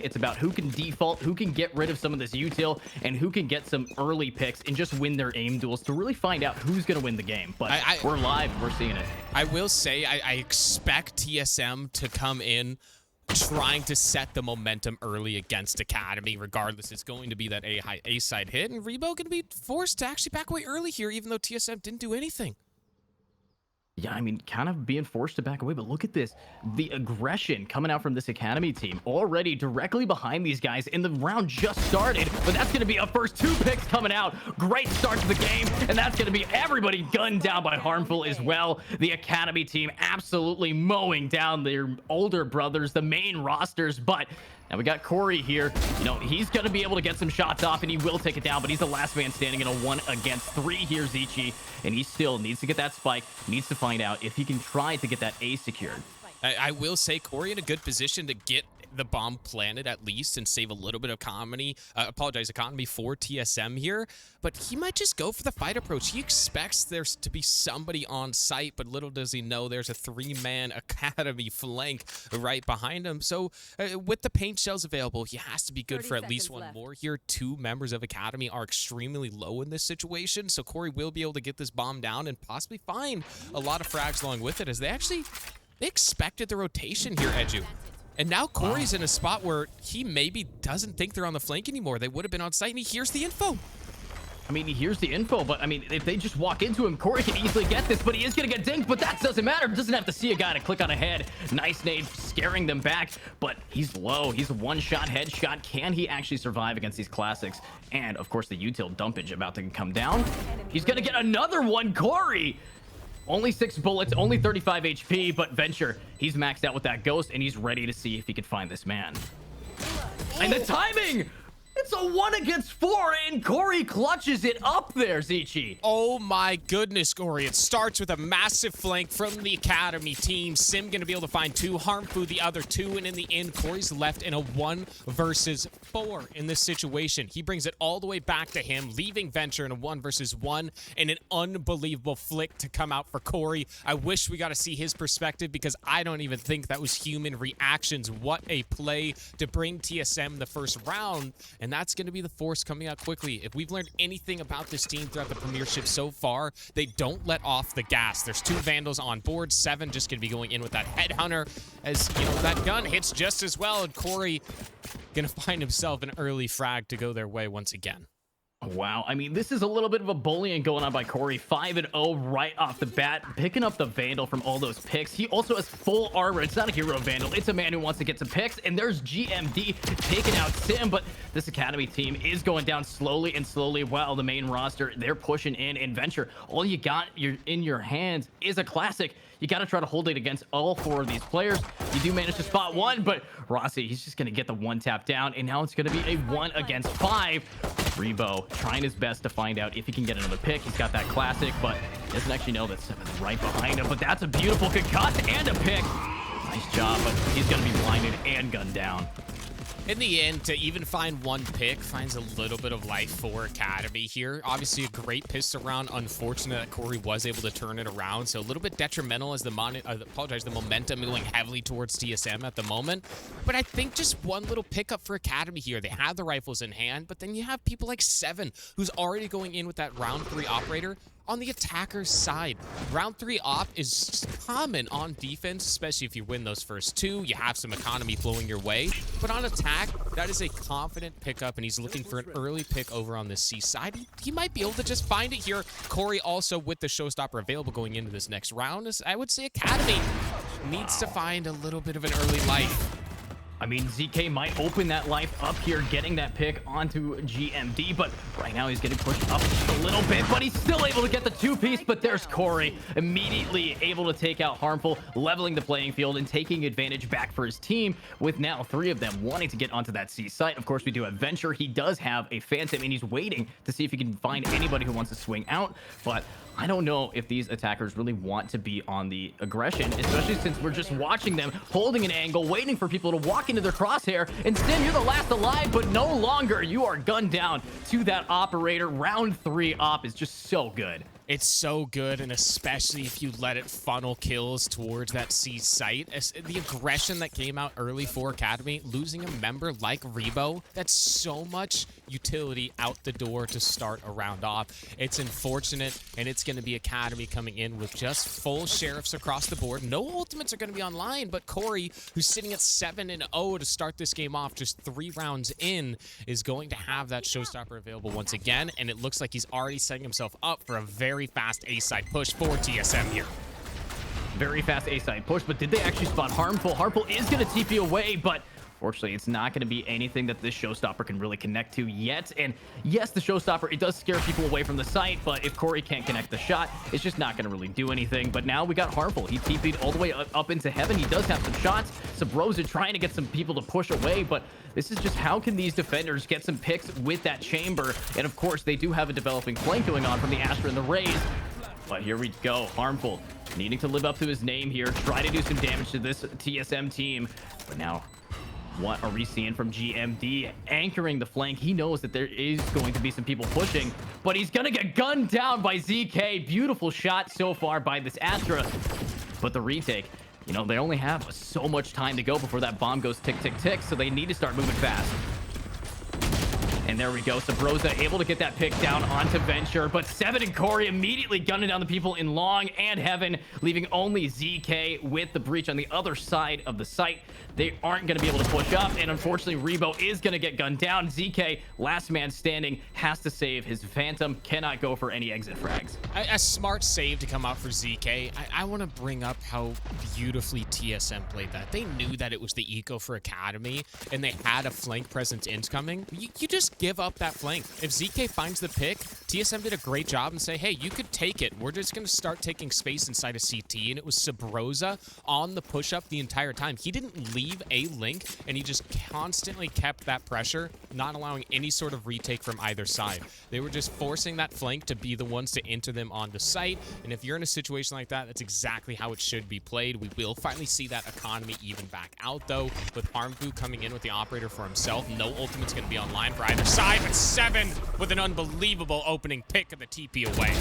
It's about who can default, who can get rid of some of this util, and who can get some early picks and just win their aim duels to really find out who's going to win the game. But we're live. We're seeing it. I will say I expect TSM to come in trying to set the momentum early against Academy. Regardless, it's going to be that A side hit, and Rebo going to be forced to actually back away early here, even though TSM didn't do anything. Yeah, I mean, kind of being forced to back away, but look at this. The aggression coming out from this Academy team already directly behind these guys, and the round just started, but that's going to be a first 2 picks coming out. Great start to the game, and that's going to be everybody gunned down by Harmful as well. The Academy team absolutely mowing down their older brothers, the main rosters, but now we got Corey here. You know, he's going to be able to get some shots off, and he will take it down, but he's the last man standing in a 1 against 3 here, Zichi, and he still needs to get that spike, needs to find out if he can try to get that A secured. I will say Corey in a good position to get the bomb planted at least and save a little bit of economy for TSM here, but he might just go for the fight approach. He expects there's to be somebody on site, but little does he know there's a 3-man Academy flank right behind him. So with the paint shells available, he has to be good for at least one more here. 2 members of Academy are extremely low in this situation, so Corey will be able to get this bomb down and possibly find a lot of frags along with it, as they expected the rotation here, Edu. And now Corey's in a spot where he maybe doesn't think they're on the flank anymore. They would have been on site, and he hears the info. I mean, he hears the info, but I mean, if they just walk into him, Corey can easily get this, but he is going to get dinked, but that doesn't matter. Doesn't have to see a guy to click on a head. Nice nade, scaring them back, but he's low. He's a 1-shot headshot. Can he actually survive against these classics? And, of course, the util dumpage about to come down. He's going to get another one, Corey! Only 6 bullets, only 35 HP, but Venture, he's maxed out with that ghost, and he's ready to see if he can find this man. And the timing! It's a 1 against 4, and Corey clutches it up there, Zichi. Oh my goodness, Corey. It starts with a massive flank from the Academy team. Sim going to be able to find 2, Harmfu the other 2, and in the end, Corey's left in a 1 versus 4 in this situation. He brings it all the way back to him, leaving Venture in a 1 versus 1, and an unbelievable flick to come out for Corey. I wish we got to see his perspective, because I don't even think that was human reactions. What a play to bring TSM the first round, and that's going to be the force coming out quickly. If we've learned anything about this team throughout the Premiership so far, they don't let off the gas. There's 2 Vandals on board. 7 just going to be going in with that Headhunter, as, you know, that gun hits just as well, and Corey going to find himself an early frag to go their way once again. Wow, I mean, this is a little bit of a bullying going on by Corey. 5-0 right off the bat, picking up the Vandal from all those picks. He also has full armor. It's not a hero Vandal. It's a man who wants to get some picks, and there's GMD taking out Sim, but this Academy team is going down slowly and slowly while the main roster, they're pushing in Venture. All you got in your hands is a classic. You got to try to hold it against all 4 of these players. You do manage to spot 1, but Rossi, he's just going to get the 1 tap down, and now it's going to be a 1 against 5. Rebo trying his best to find out if he can get another pick. He's got that classic, but doesn't actually know that 7's right behind him. But that's a beautiful concuss and a pick. Nice job, but he's going to be blinded and gunned down. In the end, to even find 1 pick finds a little bit of life for Academy here. Obviously, a great pistol round. Unfortunate that Corey was able to turn it around, so a little bit detrimental as the momentum going heavily towards TSM at the moment. But I think just 1 little pickup for Academy here. They have the rifles in hand, but then you have people like 7, who's already going in with that round 3 operator. On the attacker's side, round 3 op is common on defense, especially if you win those first 2. You have some economy flowing your way. But on attack, that is a confident pickup, and he's looking for an early pick over on the C side. He might be able to just find it here. Corey also with the showstopper available going into this next round. I would say Academy needs to find a little bit of an early life. I mean, ZK might open that life up here, getting that pick onto GMD, but right now he's getting pushed up just a little bit, but he's still able to get the 2-piece, but there's Corey immediately able to take out Harmful, leveling the playing field and taking advantage back for his team, with now 3 of them wanting to get onto that C site. Of course, we do have Venture. He does have a Phantom, and he's waiting to see if he can find anybody who wants to swing out, but I don't know if these attackers really want to be on the aggression, especially since we're just watching them holding an angle, waiting for people to walk into their crosshair. And Sim, you're the last alive, but no longer. You are gunned down to that operator. Round 3 op is just so good. It's so good, and especially if you let it funnel kills towards that C site. The aggression that came out early for Academy, losing a member like Rebo, that's so much utility out the door to start a round off. It's unfortunate, and it's going to be Academy coming in with just full sheriffs across the board. No ultimates are going to be online, but Corey, who's sitting at 7-0 to start this game off, just 3 rounds in, is going to have that showstopper available once again, and it looks like he's already setting himself up for a very fast A-side push for TSM here. Very fast A-side push, but did they actually spot Harmful? Harmful is going to TP away, but fortunately, it's not going to be anything that this showstopper can really connect to yet. And yes, the showstopper, it does scare people away from the site, but if Corey can't connect the shot, it's just not going to really do anything. But now we got Harmful. He TP'd all the way up into heaven. He does have some shots. Sabrosa trying to get some people to push away, but this is just how can these defenders get some picks with that chamber? And of course, they do have a developing flank going on from the Astra and the Rays. But here we go. Harmful needing to live up to his name here, try to do some damage to this TSM team. But now, what are we seeing from GMD anchoring the flank? He knows that there is going to be some people pushing, but he's gonna get gunned down by ZK. Beautiful shot so far by this Astra, but the retake, you know, they only have so much time to go before that bomb goes tick, tick, tick, so they need to start moving fast. And there we go. Sabrosa able to get that pick down onto Venture, but Seven and Corey immediately gunning down the people in Long and Heaven, leaving only ZK with the breach on the other side of the site. They aren't going to be able to push up, and unfortunately, Rebo is going to get gunned down. ZK, last man standing, has to save his Phantom, cannot go for any exit frags. A smart save to come out for ZK. I want to bring up how beautifully TSM played that. They knew that it was the eco for Academy, and they had a flank presence incoming. You just give up that flank. If ZK finds the pick, TSM did a great job and say, hey, you could take it. We're just going to start taking space inside of CT, and it was Sabrosa on the push-up the entire time. He didn't leave a link, and he just constantly kept that pressure, not allowing any sort of retake from either side. They were just forcing that flank to be the ones to enter them on the site, and if you're in a situation like that, that's exactly how it should be played. We will finally see that economy even back out, though, with Harmfu coming in with the operator for himself. No ultimate's going to be online for either side, but Seven with an unbelievable opening pick of the TP away.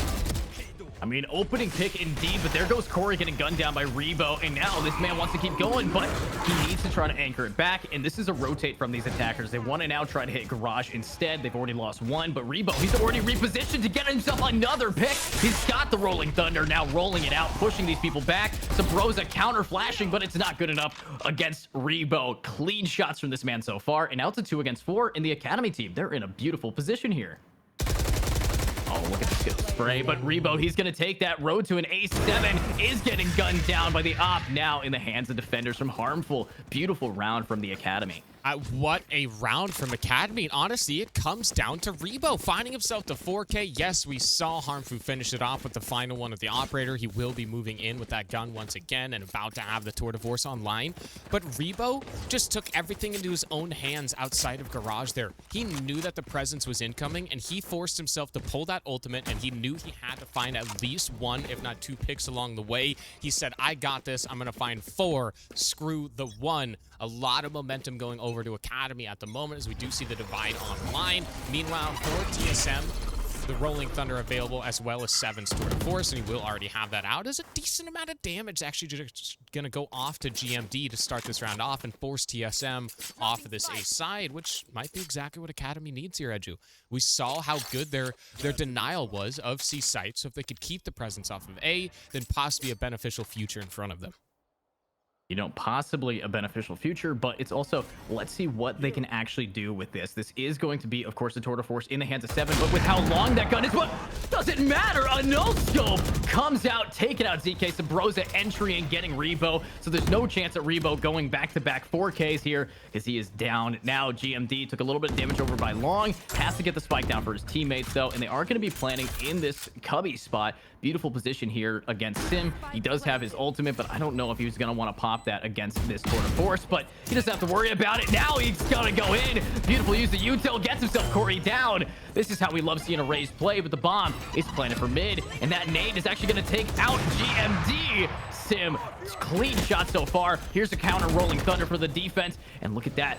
I mean, opening pick indeed, but there goes Corey getting gunned down by Rebo, and now this man wants to keep going, but he needs to try to anchor it back, and this is a rotate from these attackers. They want to now try to hit Garage instead. They've already lost one, but Rebo, he's already repositioned to get himself another pick. He's got the Rolling Thunder, now rolling it out, pushing these people back. Sabrosa counter flashing, but it's not good enough against Rebo. Clean shots from this man so far, and now it's a 2 against 4 in the Academy team. They're in a beautiful position here. Oh, look at the skill spray, but Rebo, he's going to take that road to an A7, is getting gunned down by the op, now in the hands of defenders from Harmful. Beautiful round from the Academy. What a round from Academy, and honestly, it comes down to Rebo finding himself to 4K. Yes, we saw Harmfu finish it off with the final one of the operator. He will be moving in with that gun once again and about to have the Tour de Force online. But Rebo just took everything into his own hands outside of Garage there. He knew that the presence was incoming, and he forced himself to pull that ultimate, and he knew he had to find at least 1, if not 2 picks along the way. He said, I got this. I'm going to find 4. Screw the 1. A lot of momentum going over to Academy at the moment as we do see the divide online. Meanwhile, for TSM, the Rolling Thunder available as well as 7's Tour de Force, and he will already have that out as a decent amount of damage actually just going to go off to GMD to start this round off and force TSM off of this A side, which might be exactly what Academy needs here, Edu. We saw how good their denial was of C site, so if they could keep the presence off of A, then possibly a beneficial future in front of them. You know, possibly a beneficial future, but it's also, let's see what they can actually do with this. This is going to be, of course, the Tour de Force in the hands of 7, but with how long that gun is, what doesn't matter. A no-scope comes out, taking out ZK. Sabrosa entry and getting Rebo, so there's no chance at Rebo going back-to-back 4Ks here because he is down. Now GMD took a little bit of damage over by Long, has to get the spike down for his teammates, though, and they are going to be planning in this cubby spot. Beautiful position here against Sim. He does have his ultimate, but I don't know if he was going to want to pop that against this Tour de Force, but he doesn't have to worry about it. Now he's going to go in. Beautiful use of util, gets himself Corey down. This is how we love seeing a Raze play, but the bomb is planted for mid, and that nade is actually going to take out GMD. Sim, clean shot so far. Here's a counter Rolling Thunder for the defense, and look at that.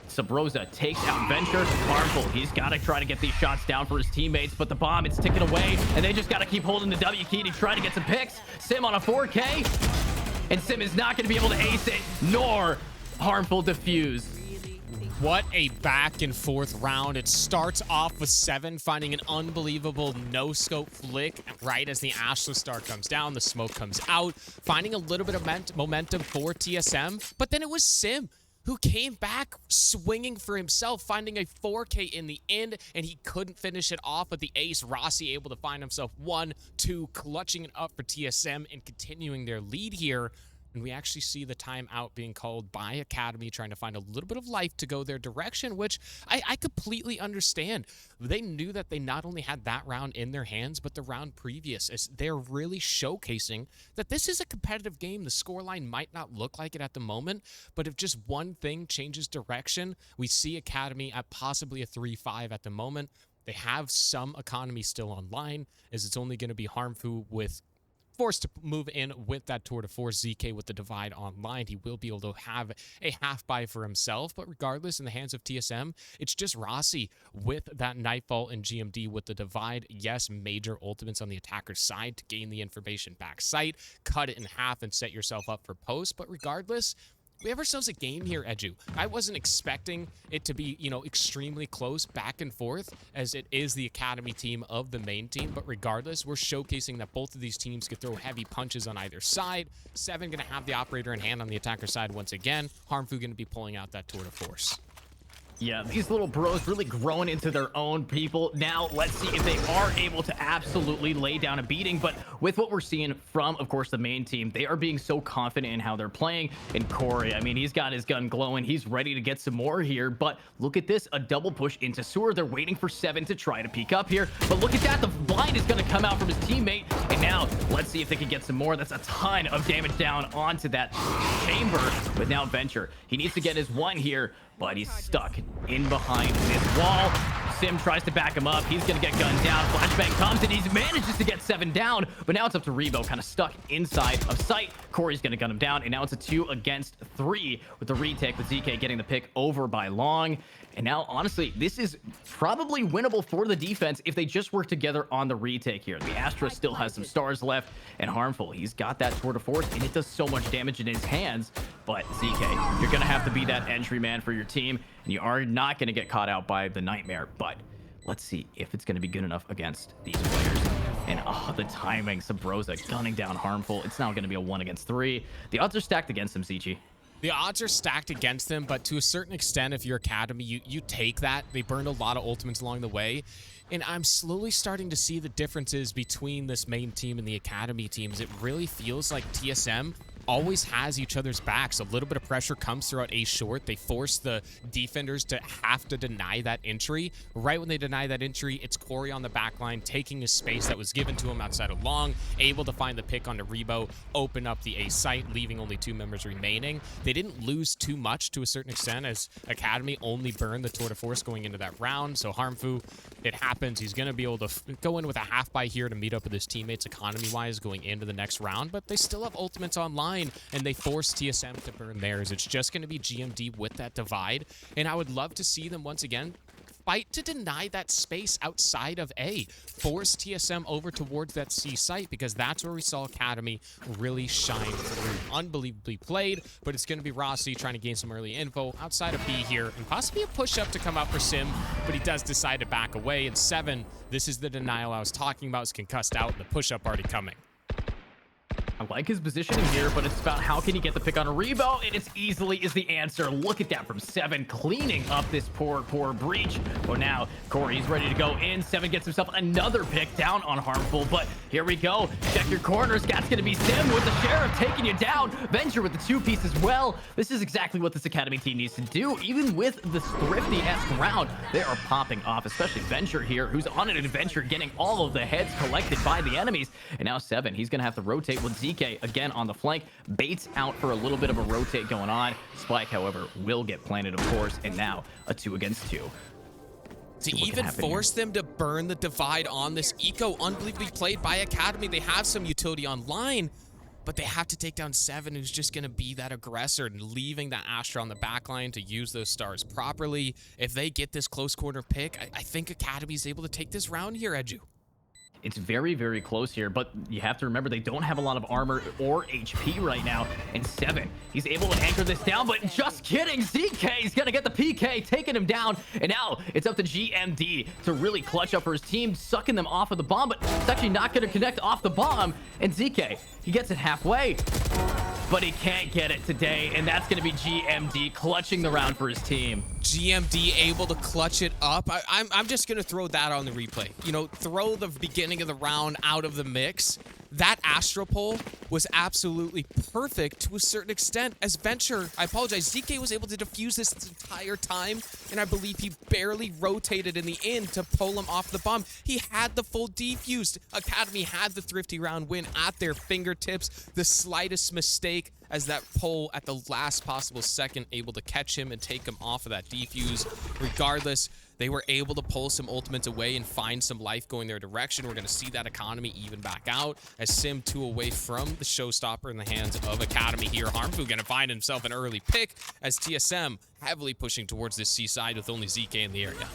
Sabrosa takes out Venture. Harmful. He's got to try to get these shots down for his teammates, but the bomb, it's ticking away, and they just got to keep holding the W key to try to get some picks. Sim on a 4K, and Sim is not going to be able to ace it, nor Harmful defuse. What a back and forth round. It starts off with 7 finding an unbelievable no-scope flick right as the Ashla star comes down, the smoke comes out, finding a little bit of momentum for TSM, but then it was Sim who came back swinging for himself, finding a 4K in the end, and he couldn't finish it off with the ace. Rossi able to find himself 1-2, clutching it up for TSM and continuing their lead here. And we actually see the timeout being called by Academy, trying to find a little bit of life to go their direction, which I completely understand. They knew that they not only had that round in their hands, but the round previous, as they're really showcasing that this is a competitive game. The scoreline might not look like it at the moment, but if just one thing changes direction, we see Academy at possibly a 3-5 at the moment. They have some economy still online, as it's only going to be Harmful with forced to move in with that tour de force. ZK with the divide online, he will be able to have a half buy for himself, but regardless, in the hands of TSM, it's just Rossi with that Nightfall and GMD with the divide. Yes, major ultimates on the attacker's side to gain the information back site, cut it in half and set yourself up for post, but regardless, we have ourselves a game here, Edu. I wasn't expecting it to be, extremely close back and forth, as it is the Academy team of the main team. But regardless, we're showcasing that both of these teams could throw heavy punches on either side. 7 going to have the operator in hand on the attacker side once again. Harmful going to be pulling out that tour de force. Yeah, these little bros really growing into their own people. Now, let's see if they are able to absolutely lay down a beating. But with what we're seeing from, of course, the main team, they are being so confident in how they're playing. And Corey, I mean, he's got his gun glowing. He's ready to get some more here. But look at this, a double push into sewer. They're waiting for 7 to try to peek up here. But look at that, the blind is going to come out from his teammate. And now, let's see if they can get some more. That's a ton of damage down onto that chamber. But now Venture, he needs to get his 1 here, but he's stuck in behind this wall. Sim tries to back him up. He's going to get gunned down. Flashbang comes and he manages to get 7 down, but now it's up to Rebo, kind of stuck inside of sight. Corey's going to gun him down, and now it's a 2 against 3 with the retake, with ZK getting the pick over by Long. And now, honestly, this is probably winnable for the defense if they just work together on the retake here. The Astra still has some stars left, and Harmful, he's got that tour de force, and it does so much damage in his hands. But ZK, you're going to have to be that entry man for your team, and you are not going to get caught out by the Nightmare. But let's see if it's going to be good enough against these players. And the timing, Sabrosa gunning down Harmful. It's now going to be a 1 against 3. The odds are stacked against him, Zichi. The odds are stacked against them, but to a certain extent, if you're Academy, you take that. They burned a lot of ultimates along the way, and I'm slowly starting to see the differences between this main team and the Academy teams. It really feels like TSM always has each other's backs. A little bit of pressure comes throughout A short. They force the defenders to have to deny that entry. Right when they deny that entry, it's Corey on the back line taking his space that was given to him outside of Long, able to find the pick onto Rebo, open up the A site, leaving only 2 members remaining. They didn't lose too much to a certain extent, as Academy only burned the tour de force going into that round. So Harmful, it happens. He's going to be able to go in with a half buy here to meet up with his teammates economy-wise going into the next round, but they still have ultimates online, and they force TSM to burn theirs. It's just going to be GMD with that divide, and I would love to see them once again fight to deny that space outside of A. Force TSM over towards that C site, because that's where we saw Academy really shine through. Unbelievably played, but it's going to be Rossi trying to gain some early info outside of B here, and possibly a push-up to come out for Sim, but he does decide to back away. And 7, this is the denial I was talking about. Is concussed out, and the push-up already coming. I like his positioning here, but it's about how can he get the pick on a Rebo, and it's easily is the answer. Look at that from 7, cleaning up this poor breach. But now Corey's ready to go in. 7 gets himself another pick down on Harmful, but here we go. Check your corners. That's going to be Sim with the Sheriff taking you down. Venture with the 2-piece as well. This is exactly what this Academy team needs to do. Even with this thrifty-esque round, they are popping off, especially Venture here, who's on an adventure, getting all of the heads collected by the enemies. And now 7, he's going to have to rotate with ZK again on the flank. Baits out for a little bit of a rotate going on. Spike, however, will get planted, of course, and now a 2 against 2. To even force them to burn the divide on this eco, unbelievably played by Academy. They have some utility online, but they have to take down 7, who's just going to be that aggressor and leaving that Astra on the back line to use those stars properly. If they get this close corner pick, I think Academy is able to take this round here, Edu. It's very, very close here, but you have to remember they don't have a lot of armor or HP right now. And 7, he's able to anchor this down, but just kidding. ZK is going to get the PK, taking him down. And now it's up to GMD to really clutch up for his team, sucking them off of the bomb, but it's actually not going to connect off the bomb. And ZK, he gets it halfway, but he can't get it today. And that's going to be GMD clutching the round for his team. GMD able to clutch it up. I'm just going to throw that on the replay. You know, throw the beginning of the round out of the mix. That Astro pole was absolutely perfect to a certain extent. As Venture, I apologize, ZK was able to defuse this entire time, and I believe he barely rotated in the end to pull him off the bomb. He had the full defused. Academy had the thrifty round win at their fingertips. The slightest mistake as that pole at the last possible second able to catch him and take him off of that defuse. Regardless, they were able to pull some ultimates away and find some life going their direction. We're going to see that Economy even back out as Sim 2 away from the showstopper in the hands of Academy here. Harmfu going to find himself an early pick as TSM heavily pushing towards this seaside with only ZK in the area.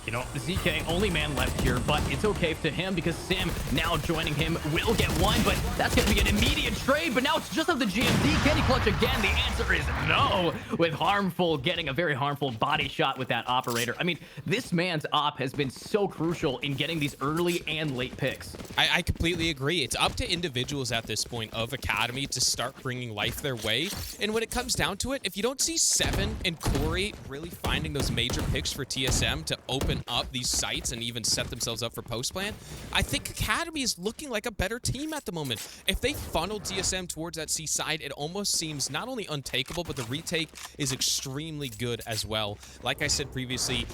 You know, ZK, only man left here, but it's okay to him because Sim now joining him will get one, but that's going to be an immediate trade. But now it's just up to GMD. Can he clutch again? The answer is no, with Harmful getting a very harmful body shot with that operator. I mean, this man's op has been so crucial in getting these early and late picks. I completely agree. It's up to individuals at this point of Academy to start bringing life their way. And when it comes down to it, if you don't see 7 and Corey really finding those major picks for TSM to open up these sites and even set themselves up for post-plan, I think Academy is looking like a better team at the moment. If they funnel TSM towards that C side, it almost seems not only untakeable, but the retake is extremely good as well. Like I said previously,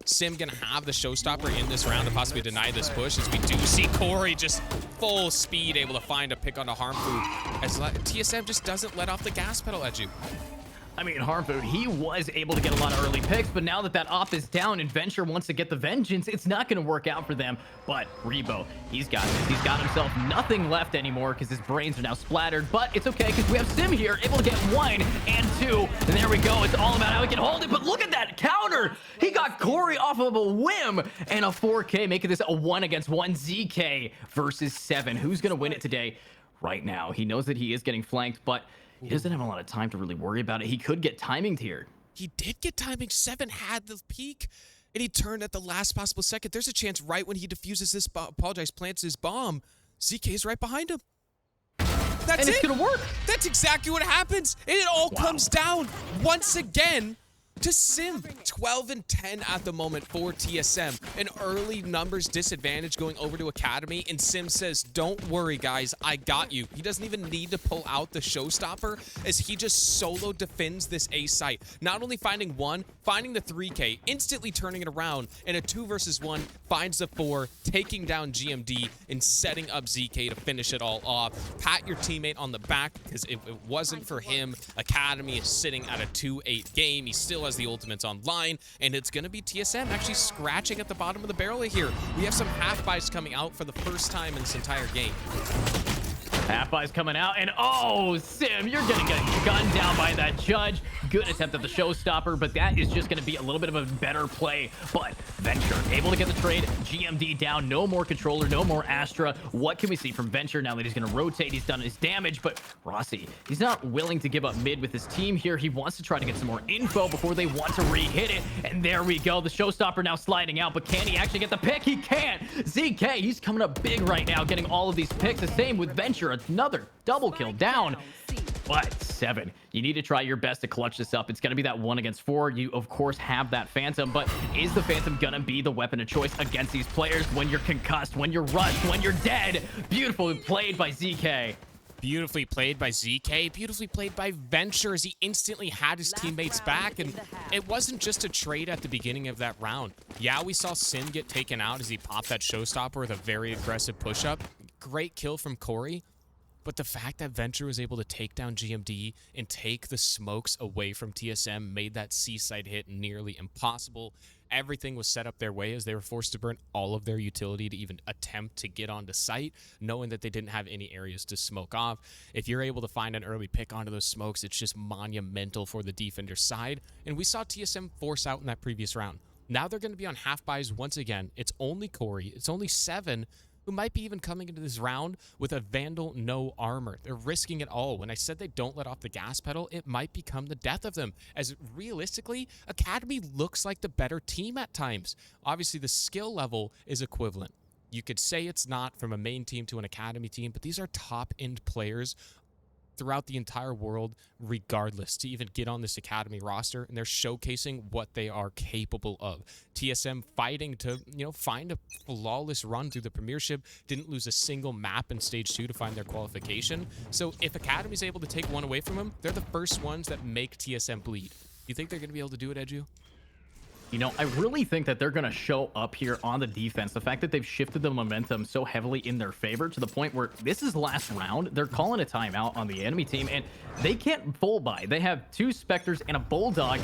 Sim gonna have the showstopper in this round to possibly deny this push, as we do see Corey just full speed able to find a pick onto Harmfu, as TSM just doesn't let off the gas pedal at you. I mean, Harmfood, he was able to get a lot of early picks, but now that that op is down and Venture wants to get the vengeance, it's not going to work out for them. But Rebo, he's got this. He's got himself nothing left anymore because his brains are now splattered. But it's okay because we have Sim here, able to get 1 and 2. And there we go. It's all about how he can hold it. But look at that counter. He got Corey off of a whim and a 4K, making this a 1 against 1 ZK versus 7. Who's going to win it today? Right now, he knows that he is getting flanked, but he doesn't have a lot of time to really worry about it. He could get timinged here. He did get timing. 7 had the peak, and he turned at the last possible second. There's a chance right when he defuses this, plants his bomb, ZK is right behind him. That's it. It's going to work. That's exactly what happens. And it all comes down once again to Sim. 12 and 10 at the moment for TSM. An early numbers disadvantage going over to Academy, and Sim says, don't worry, guys, I got you. He doesn't even need to pull out the showstopper, as he just solo defends this A site. Not only finding 1, finding the 3K, instantly turning it around, and a 2 versus 1, finds the 4, taking down GMD, and setting up ZK to finish it all off. Pat your teammate on the back, because if it wasn't for him, Academy is sitting at a 2-8 game. He still has the ultimates online, and it's going to be TSM actually scratching at the bottom of the barrel here. We have some half buys coming out for the first time in this entire game. Half buys coming out, and oh, Sim, you're gonna get gunned down by that judge. Good attempt at the showstopper, but that is just gonna be a little bit of a better play. But Venture able to get the trade. GMD down, no more controller, no more Astra. What can we see from Venture now that he's gonna rotate? He's done his damage, but Rossi, he's not willing to give up mid with his team here. He wants to try to get some more info before they want to re-hit it. And there we go. The showstopper now sliding out, but can he actually get the pick? He can't. ZK, he's coming up big right now, getting all of these picks. The same with Venture. Another double kill down. But 7, you need to try your best to clutch this up. It's going to be that 1 against 4. You, of course, have that Phantom, but is the Phantom going to be the weapon of choice against these players when you're concussed, when you're rushed, when you're dead? Beautifully played by ZK. Beautifully played by ZK, beautifully played by Venture, as he instantly had his teammates back, and it wasn't just a trade at the beginning of that round. Yeah, we saw Sim get taken out as he popped that showstopper with a very aggressive push-up. Great kill from Corey. But the fact that Venture was able to take down GMD and take the smokes away from TSM made that C-side hit nearly impossible. Everything was set up their way as they were forced to burn all of their utility to even attempt to get onto site, knowing that they didn't have any areas to smoke off. If you're able to find an early pick onto those smokes, it's just monumental for the defender side. And we saw TSM force out in that previous round. Now they're going to be on half buys once again. It's only Corey. It's only 7 who might be even coming into this round with a Vandal no armor. They're risking it all. When I said they don't let off the gas pedal, it might become the death of them, as realistically, Academy looks like the better team at times. Obviously, the skill level is equivalent. You could say it's not from a main team to an Academy team, but these are top-end players throughout the entire world, regardless, to even get on this Academy roster, and they're showcasing what they are capable of. TSM fighting to, find a flawless run through the Premiership, didn't lose a single map in Stage 2 to find their qualification. So if Academy's able to take one away from them, they're the first ones that make TSM bleed. You think they're going to be able to do it, Edu? I really think that they're going to show up here on the defense. The fact that they've shifted the momentum so heavily in their favor to the point where this is last round. They're calling a timeout on the enemy team, and they can't full buy. They have 2 Spectres and a Bulldog.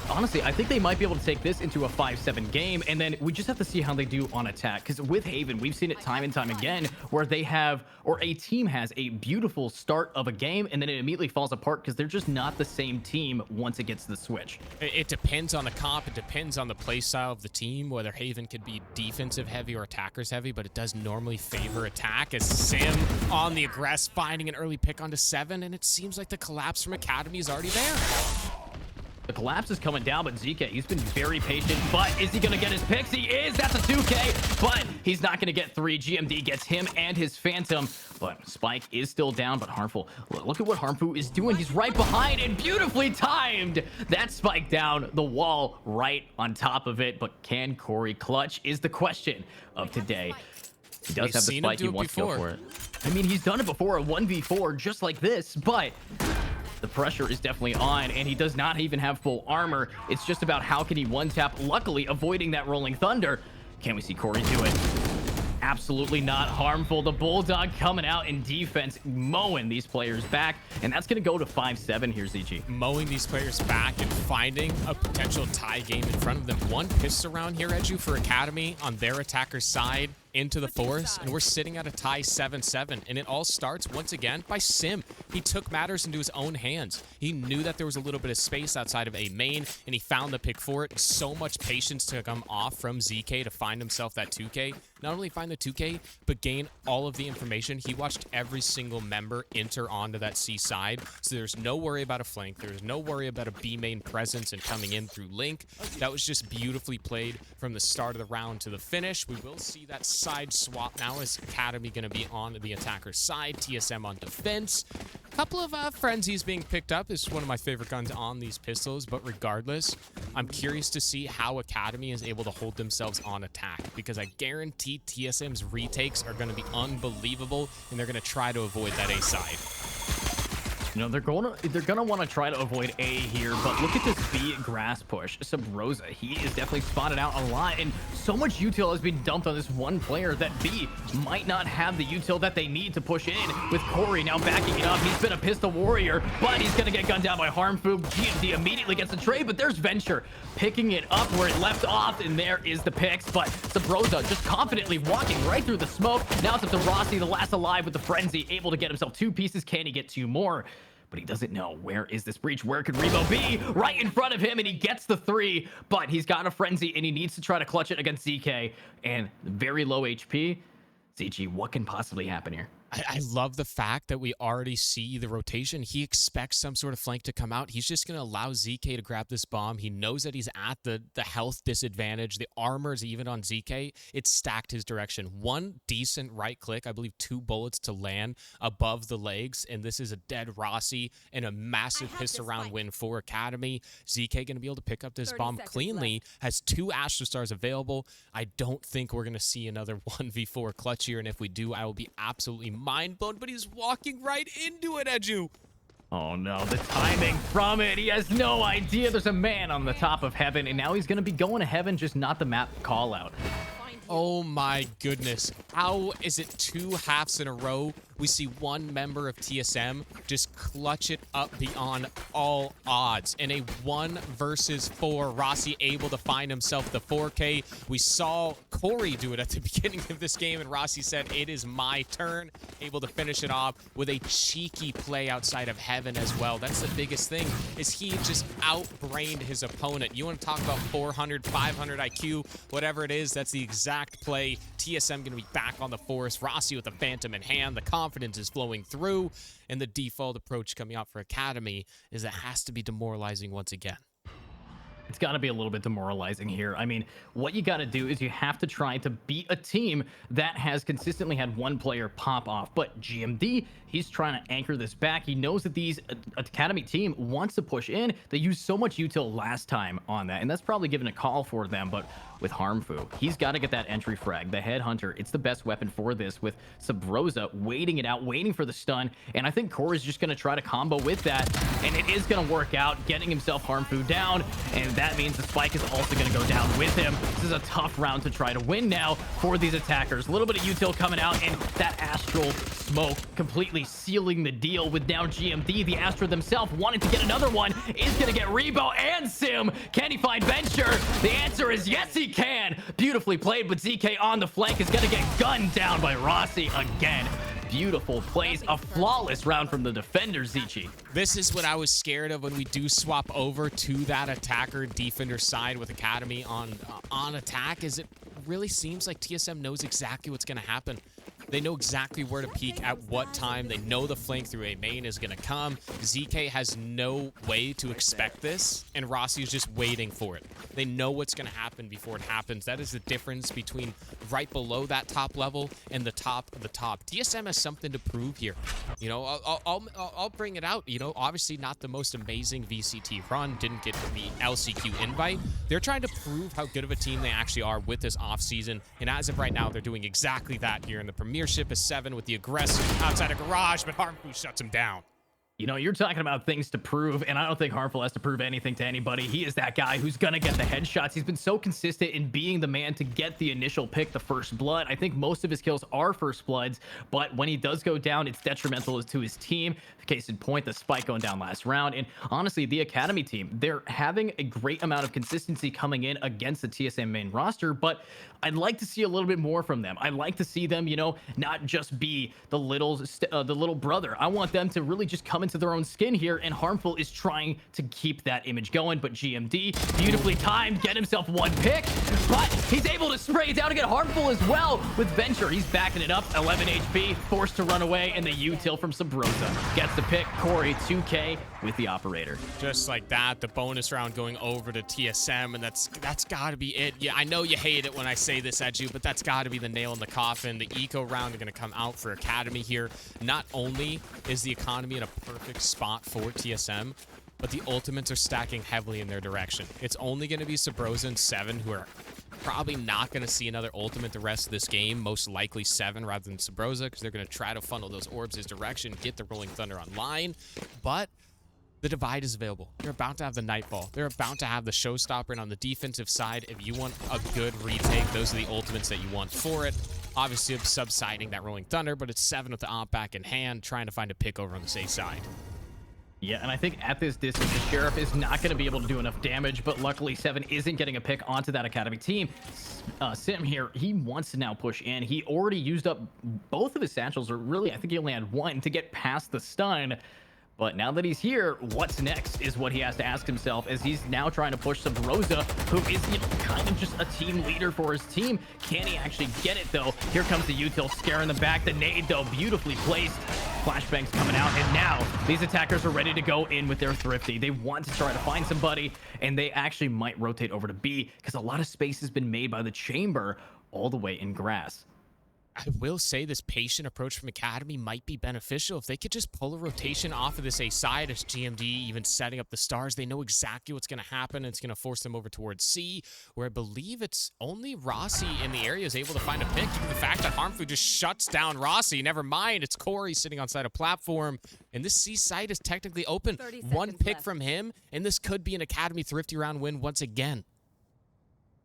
Honestly, I think they might be able to take this into a 5-7 game, and then we just have to see how they do on attack. Because with Haven, we've seen it time and time again where they have, or a team has, a beautiful start of a game, and then it immediately falls apart because they're just not the same team once it gets the switch. It depends on the comp. It depends on the play style of the team, whether Haven could be defensive heavy or attackers heavy, but it does normally favor attack, as Sim on the aggress finding an early pick onto 7, and it seems like the collapse from Academy is already there. The collapse is coming down, but ZK, he's been very patient, but is he going to get his picks? He is. That's a 2K, but he's not going to get 3. GMD gets him and his Phantom, but Spike is still down, but Harmful, look at what Harmful is doing. He's right behind and beautifully timed. That Spike down, the wall right on top of it, but can Corey clutch is the question of today. He does have the Spike. He wants to go for it. I mean, he's done it before, a 1v4 just like this, but the pressure is definitely on, and he does not even have full armor. It's just about how can he one-tap, luckily avoiding that Rolling Thunder. Can we see Corey do it? Absolutely not. Harmful. The Bulldog coming out in defense, mowing these players back, and that's going to go to 5-7 here, ZG. Mowing these players back and finding a potential tie game in front of them. One pistol round here, Edu, for Academy on their attacker's side into the forest, and we're sitting at a tie 7-7, and it all starts once again by Sim. He took matters into his own hands. He knew that there was a little bit of space outside of A main, and he found the pick for it. So much patience to come off from ZK to find himself that 2K. Not only find the 2K, but gain all of the information. He watched every single member enter onto that C side, so there's no worry about a flank. There's no worry about a B main presence and coming in through Link. That was just beautifully played from the start of the round to the finish. We will see that side swap now, as Academy going to be on the attacker's side, TSM on defense. A couple of frenzies being picked up. This is one of my favorite guns on these pistols, but regardless, I'm curious to see how Academy is able to hold themselves on attack, because I guarantee TSM's retakes are going to be unbelievable, and they're going to try to avoid that A side. They're gonna want to try to avoid A here, but look at this B grass push. Subrosa, he is definitely spotted out a lot, and so much util has been dumped on this one player that B might not have the util that they need to push in. With Corey now backing it up, he's been a pistol warrior, but he's gonna get gunned down by Harmfu. GMD immediately gets the trade, but there's Venture picking it up where it left off, and there is the picks. But Subrosa just confidently walking right through the smoke. Now it's up to Rossi, the last alive with the frenzy, able to get himself 2 pieces. Can he get 2 more? But he doesn't know. Where is this breach? Where could Rebo be? Right in front of him, and he gets the 3, but he's got a frenzy, and he needs to try to clutch it against ZK, and very low HP. ZG, what can possibly happen here? I love the fact that we already see the rotation. He expects some sort of flank to come out. He's just going to allow ZK to grab this bomb. He knows that he's at the health disadvantage. The armor is even on ZK. It's stacked his direction. One decent right click, I believe 2 bullets to land above the legs, and this is a dead Rossi and a massive pistol round win for Academy. ZK going to be able to pick up this bomb cleanly, has 2 Astro Stars available. I don't think we're going to see another 1v4 clutch here, and if we do, I will be absolutely mind blown, but he's walking right into it, Edu. Oh no, the timing from it. He has no idea there's a man on the top of heaven, and now he's going to be going to heaven, just not the map call out. Oh my goodness. How is it 2 halves in a row we see one member of TSM just clutch it up beyond all odds. In a 1 versus 4, Rossi able to find himself the 4K. We saw Corey do it at the beginning of this game, and Rossi said, "It is my turn." Able to finish it off with a cheeky play outside of heaven as well. That's the biggest thing, is he just outbrained his opponent. You want to talk about 400, 500 IQ, whatever it is, that's the exact play. TSM going to be back on the force. Rossi with the Phantom in hand. The confidence is flowing through, and the default approach coming out for Academy is it has to be demoralizing once again. It's got to be a little bit demoralizing here. I mean, what you got to do is you have to try to beat a team that has consistently had one player pop off. But GMD, he's trying to anchor this back. He knows that these Academy team wants to push in. They used so much util last time on that, and that's probably given a call for them. But with Harmfu, he's got to get that entry frag. The Headhunter, it's the best weapon for this, with Subroza waiting it out, waiting for the stun. And I think Corey's just going to try to combo with that, and it is going to work out, getting himself Harmfu down. And that means the spike is also going to go down with him. This is a tough round to try to win now for these attackers. A little bit of util coming out, and that Astral Smoke completely sealing the deal with now GMD. The Astra themselves wanting to get another one, is going to get Rebo and Sim. Can he find Venture? The answer is yes, he can. Beautifully played, but ZK on the flank is going to get gunned down by Rossi again. Beautiful plays, a flawless round from the defender, Zichi. This is what I was scared of when we do swap over to that attacker defender side with Academy on attack, is it really seems like TSM knows exactly what's going to happen. They know exactly where to peek at what time. They know the flank through A main is going to come. ZK has no way to expect this, and Rossi is just waiting for it. They know what's going to happen before it happens. That is the difference between right below that top level and the top of the top. TSM has something to prove here. You know, I'll bring it out. You know, obviously not the most amazing VCT run. Didn't get the LCQ invite. They're trying to prove how good of a team they actually are with this offseason, and as of right now, they're doing exactly that here in the Premiership as 7 with the aggressor outside of Garage, but Harmfu shuts him down. You know, you're talking about things to prove, and I don't think Harmful has to prove anything to anybody. He is that guy who's going to get the headshots. He's been so consistent in being the man to get the initial pick, the first blood. I think most of his kills are first bloods, but when he does go down, it's detrimental to his team. Case in point, the spike going down last round. And honestly, the Academy team, they're having a great amount of consistency coming in against the TSM main roster, but I'd like to see a little bit more from them. I'd like to see them, you know, not just be the little brother. I want them to really just come into their own skin here, and Harmful is trying to keep that image going. But GMD, beautifully timed, get himself one pick, but he's able to spray it down to get Harmful as well with Venture. He's backing it up, 11 HP, forced to run away, and the util from Subroza gets the pick. Corey 2K with the operator. Just like that, the bonus round going over to TSM, and that's got to be it. Yeah, I know you hate it when I say this at you, but that's got to be the nail in the coffin. The eco round are going to come out for Academy here. Not only is the economy in a perfect spot for TSM, but the ultimates are stacking heavily in their direction. It's only going to be Subroza and 7 who are probably not going to see another ultimate the rest of this game. Most likely 7 rather than Subroza, because they're going to try to funnel those orbs his direction, get the Rolling Thunder online. But the divide is available. They're about to have the Nightfall. They're about to have the Showstopper. And on the defensive side, if you want a good retake, those are the ultimates that you want for it. Obviously, subsiding that Rolling Thunder, but it's 7 with the Omp back in hand, trying to find a pick over on the safe side. Yeah, and I think at this distance, the Sheriff is not going to be able to do enough damage, but luckily 7 isn't getting a pick onto that Academy team. Sim here, he wants to now push in. He already used up both of his satchels, or really, I think he only had one to get past the stun. But now that he's here, what's next is what he has to ask himself, as he's now trying to push Subroza, who is, you know, kind of just a team leader for his team. Can he actually get it, though? Here comes the util, scaring the back. The nade, though, beautifully placed. Flashbangs coming out, and now these attackers are ready to go in with their Thrifty. They want to try to find somebody, and they actually might rotate over to B, because a lot of space has been made by the Chamber all the way in grass. I will say this patient approach from Academy might be beneficial. If they could just pull a rotation off of this A side as GMD even setting up the stars, they know exactly what's going to happen. It's going to force them over towards C, where I believe it's only Rossi in the area is able to find a pick. Even the fact that Harmfu just shuts down Rossi. Never mind, it's Corey sitting on side of platform, and this C side is technically open. One pick from him, and this could be an Academy Thrifty round win once again.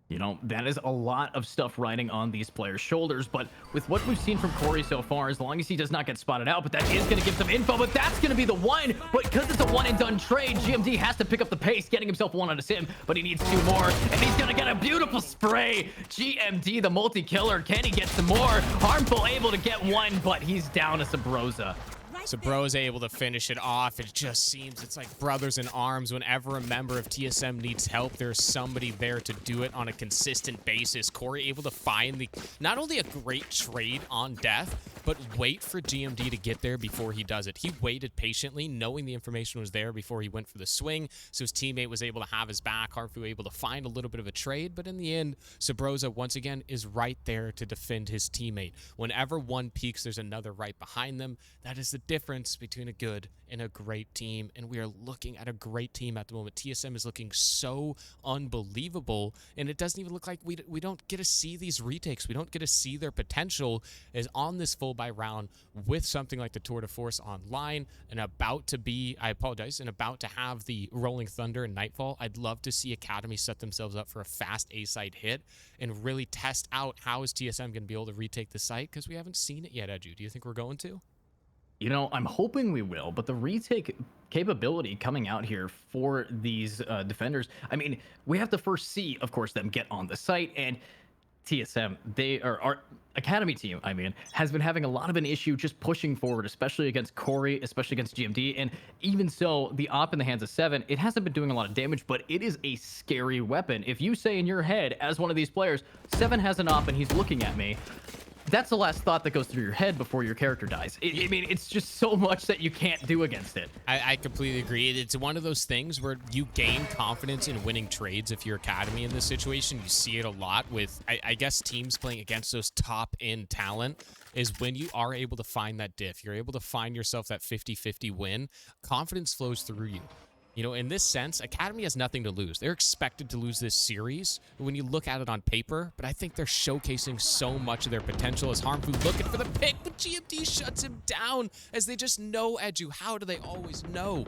You know, that is a lot of stuff riding on these players' shoulders, but with what we've seen from Corey so far, as long as he does not get spotted out, but that is going to give some info, but that's going to be the one. But because it's a one and done trade, GMD has to pick up the pace, getting himself one on a sim, but he needs 2 more, and he's going to get a beautiful spray. GMD, the multi-killer, can he get some more? Harmful able to get 1, but he's down to Sabrosa. Sabrosa able to finish it off. It just seems it's like brothers in arms. Whenever a member of TSM needs help, there's somebody there to do it on a consistent basis. Corey able to find not only a great trade on death, but wait for GMD to get there before he does it. He waited patiently, knowing the information was there before he went for the swing, so his teammate was able to have his back. Harfu able to find a little bit of a trade, but in the end, Sabrosa, once again, is right there to defend his teammate. Whenever one peaks, there's another right behind them. That is the difference between a good and a great team, and we are looking at a great team at the moment. TSM is looking so unbelievable, and it doesn't even look like we don't get to see these retakes. We don't get to see their potential as on this full by round with something like the Tour de Force online and about to be, I apologize, and about to have the Rolling Thunder and Nightfall. I'd love to see Academy set themselves up for a fast A-side hit and really test out how is TSM going to be able to retake the site, because we haven't seen it yet, Edu. Do you think we're going to? You know, I'm hoping we will, but the retake capability coming out here for these defenders, I mean, we have to first see, of course, them get on the site, and TSM, our Academy team, I mean, has been having a lot of an issue just pushing forward, especially against Corey, especially against GMD, and even so, the op in the hands of 7, it hasn't been doing a lot of damage, but it is a scary weapon. If you say in your head, as one of these players, 7 has an op and he's looking at me, that's the last thought that goes through your head before your character dies. I mean, it's just so much that you can't do against it. I completely agree. It's one of those things where you gain confidence in winning trades if you're Academy in this situation. You see it a lot with, I guess, teams playing against those top-end talent is when you are able to find that diff. You're able to find yourself that 50-50 win. Confidence flows through you. You know, in this sense, Academy has nothing to lose. They're expected to lose this series when you look at it on paper, but I think they're showcasing so much of their potential as Harmfu looking for the pick, but GMD shuts him down as they just know Edu. How do they always know?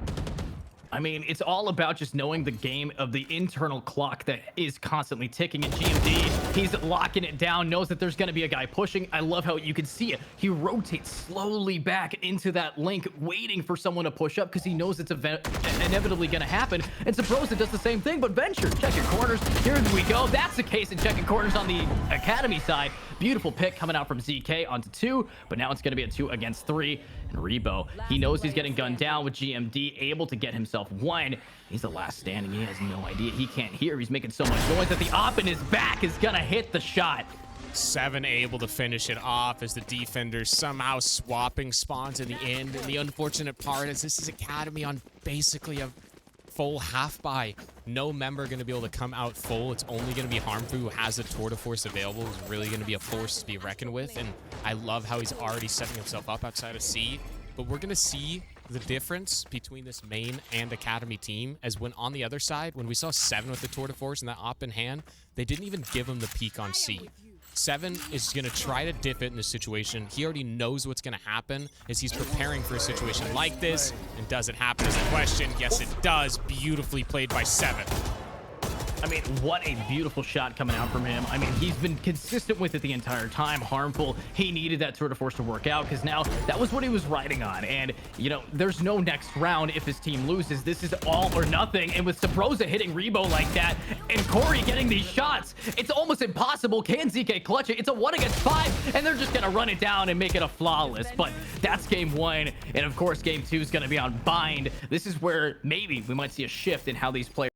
I mean, it's all about just knowing the game of the internal clock that is constantly ticking. And GMD, he's locking it down, knows that there's going to be a guy pushing. I love how you can see it. He rotates slowly back into that link, waiting for someone to push up because he knows it's inevitably going to happen. And Sabrosa does the same thing, but Venture, checking corners. Here we go. That's the case in checking corners on the Academy side. Beautiful pick coming out from ZK onto 2, but now it's going to be a 2 against 3. And Rebo, he knows he's getting gunned down with GMD, able to get himself 1. He's the last standing. He has no idea. He can't hear. He's making so much noise that the op in his back is going to hit the shot. 7 able to finish it off as the defenders somehow swapping spawns in the end. And the unfortunate part is this is Academy on basically a full half buy. No member going to be able to come out full. It's only going to be Harmfu, who has a Tour de Force available, who's really going to be a force to be reckoned with. And I love how he's already setting himself up outside of C. But we're going to see the difference between this main and Academy team as when on the other side, when we saw 7 with the Tour de Force and that op in hand, they didn't even give him the peak on C. 7 is going to try to dip it in this situation. He already knows what's going to happen as he's preparing for a situation like this. And does it happen is the question. Yes, it does. Beautifully played by 7. I mean, what a beautiful shot coming out from him. I mean, he's been consistent with it the entire time. Harmful, he needed that Tour de Force to work out because now that was what he was riding on. And, you know, there's no next round if his team loses. This is all or nothing. And with Sabrosa hitting Rebo like that and Corey getting these shots, it's almost impossible. Can ZK clutch it? It's a 1 against 5, and they're just going to run it down and make it a flawless. But that's game 1. And, of course, game 2 is going to be on Bind. This is where maybe we might see a shift in how these players